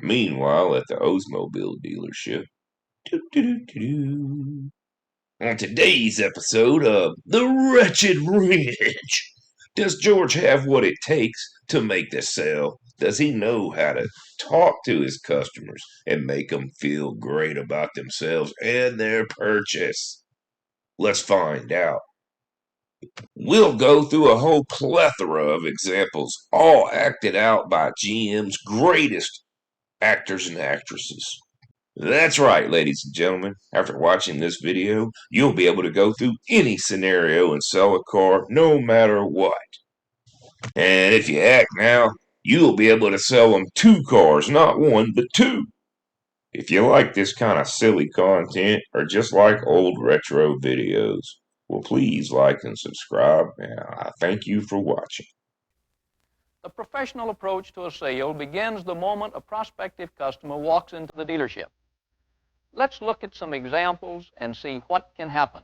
Meanwhile, at the Oldsmobile dealership, doo-doo-doo-doo-doo. On today's episode of The Wretched Rich, does George have what it takes to make the sale? Does he know how to talk to his customers and make them feel great about themselves and their purchase? Let's find out. We'll go through a whole plethora of examples, all acted out by GM's greatest actors and actresses. That's right, ladies and gentlemen. After watching this video, you'll be able to go through any scenario and sell a car no matter what. And if you act now, you'll be able to sell them two cars, not one, but two. If you like this kind of silly content or just like old retro videos, well, please like and subscribe, and I thank you for watching. The professional approach to a sale begins the moment a prospective customer walks into the dealership. Let's look at some examples and see what can happen.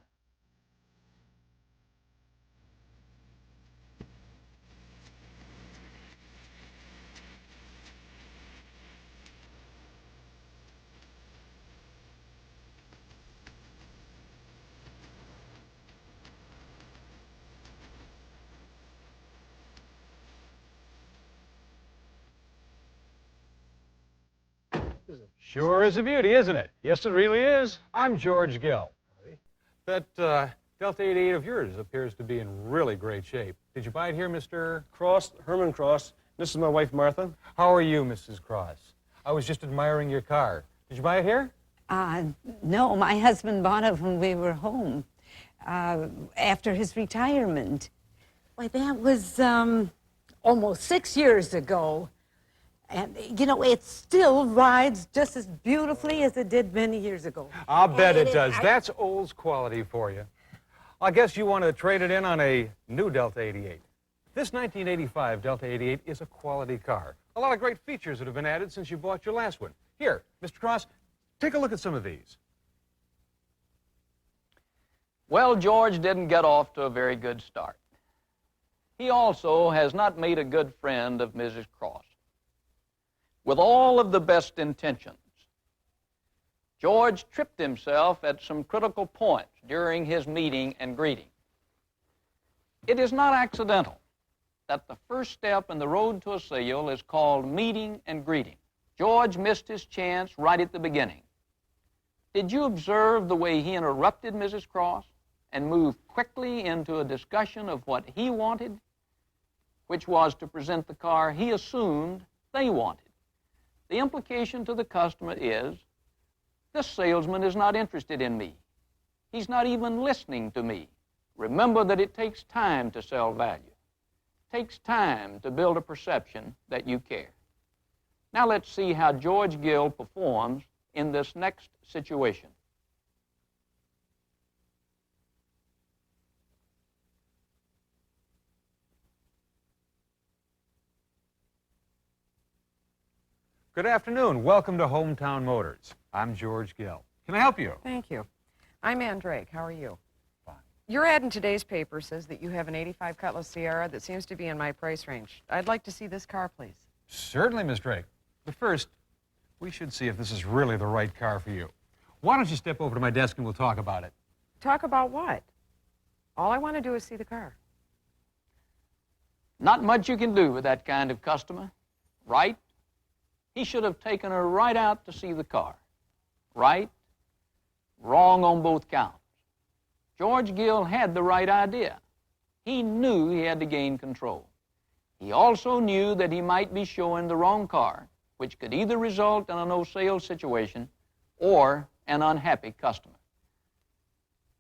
Sure is a beauty, isn't it? Yes, it really is. I'm George Gill. That Delta 88 of yours appears to be in really great shape. Did you buy it here, Mr. Cross, Herman Cross. This is my wife, Martha. How are you, Mrs. Cross? I was just admiring your car. Did you buy it here? No, my husband bought it when we were home, after his retirement. Why, that was almost 6 years ago. And, you know, it still rides just as beautifully as it did many years ago. I'll bet it does. That's Olds quality for you. I guess you want to trade it in on a new Delta 88. This 1985 Delta 88 is a quality car. A lot of great features that have been added since you bought your last one. Here, Mr. Cross, take a look at some of these. Well, George didn't get off to a very good start. He also has not made a good friend of Mrs. Cross. With all of the best intentions, George tripped himself at some critical points during his meeting and greeting. It is not accidental that the first step in the road to a sale is called meeting and greeting. George missed his chance right at the beginning. Did you observe the way he interrupted Mrs. Cross and moved quickly into a discussion of what he wanted, which was to present the car he assumed they wanted? The implication to the customer is, this salesman is not interested in me. He's not even listening to me. Remember that it takes time to sell value. It takes time to build a perception that you care. Now let's see how George Gill performs in this next situation. Good afternoon. Welcome to Hometown Motors. I'm George Gill. Can I help you? Thank you. I'm Ann Drake. How are you? Fine. Your ad in today's paper says that you have an 85 Cutlass Sierra that seems to be in my price range. I'd like to see this car, please. Certainly, Miss Drake. But first, we should see if this is really the right car for you. Why don't you step over to my desk and we'll talk about it? Talk about what? All I want to do is see the car. Not much you can do with that kind of customer, right? He should have taken her right out to see the car. Right? Wrong on both counts. George Gill had the right idea. He knew he had to gain control. He also knew that he might be showing the wrong car, which could either result in a no-sale situation or an unhappy customer.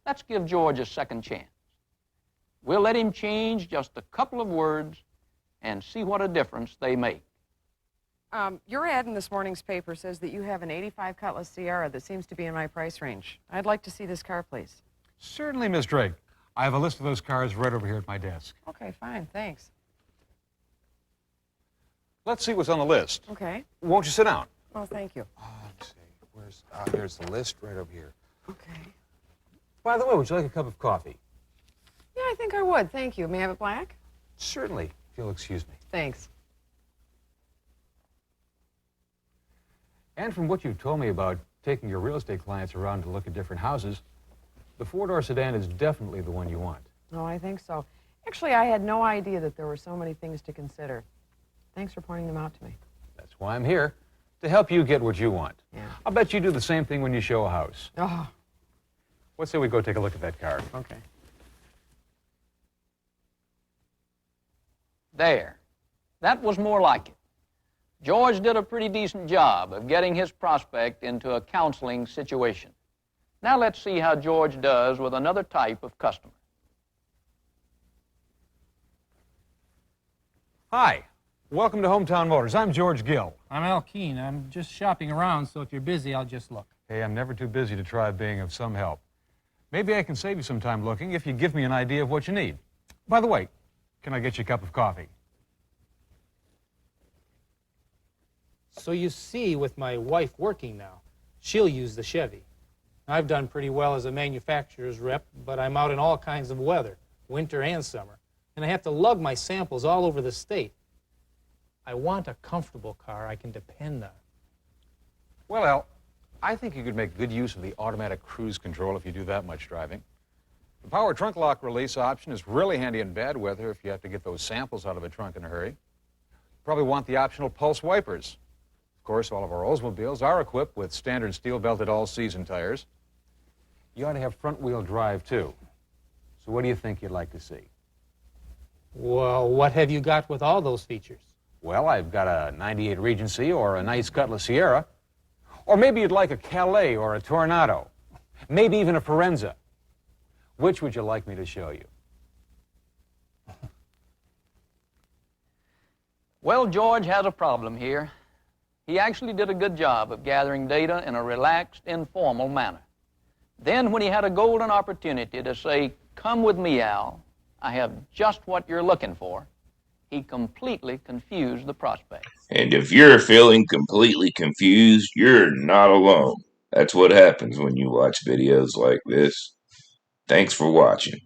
Let's give George a second chance. We'll let him change just a couple of words and see what a difference they make. Your ad in this morning's paper says that you have an 85 Cutlass Sierra that seems to be in my price range. I'd like to see this car, please. Certainly, Miss Drake. I have a list of those cars right over here at my desk. Okay, fine, thanks. Let's see what's on the list. Okay. Won't you sit down? Well, thank you. Let's see. Here's the list right over here. Okay. By the way, would you like a cup of coffee? Yeah, I think I would. Thank you. May I have it black? Certainly, if you'll excuse me. Thanks. And from what you've told me about taking your real estate clients around to look at different houses, the four-door sedan is definitely the one you want. Oh, I think so. Actually, I had no idea that there were so many things to consider. Thanks for pointing them out to me. That's why I'm here, to help you get what you want. Yeah. I'll bet you do the same thing when you show a house. Oh, Let's say we go take a look at that car. okay. There. That was more like it. George did a pretty decent job of getting his prospect into a counseling situation. Now let's see how George does with another type of customer. Hi, welcome to Hometown Motors. I'm George Gill. I'm Al Keen. I'm just shopping around, so if you're busy, I'll just look. Hey, I'm never too busy to try being of some help. Maybe I can save you some time looking if you give me an idea of what you need. By the way, can I get you a cup of coffee? So you see, with my wife working now, she'll use the Chevy. I've done pretty well as a manufacturer's rep, but I'm out in all kinds of weather, winter and summer, and I have to lug my samples all over the state. I want a comfortable car I can depend on. Well, Al, I think you could make good use of the automatic cruise control if you do that much driving. The power trunk lock release option is really handy in bad weather if you have to get those samples out of a trunk in a hurry. Probably want the optional pulse wipers. Of course, all of our Oldsmobiles are equipped with standard steel-belted all-season tires. You ought to have front-wheel drive, too. So what do you think you'd like to see? Well, what have you got with all those features? Well, I've got a 98 Regency or a nice Cutlass Sierra. Or maybe you'd like a Calais or a Tornado. Maybe even a Forenza. Which would you like me to show you? Well, George has a problem here. He actually did a good job of gathering data in a relaxed, informal manner. Then, when he had a golden opportunity to say, "Come with me, Al, I have just what you're looking for," he completely confused the prospect. And if you're feeling completely confused, you're not alone. That's what happens when you watch videos like this. Thanks for watching.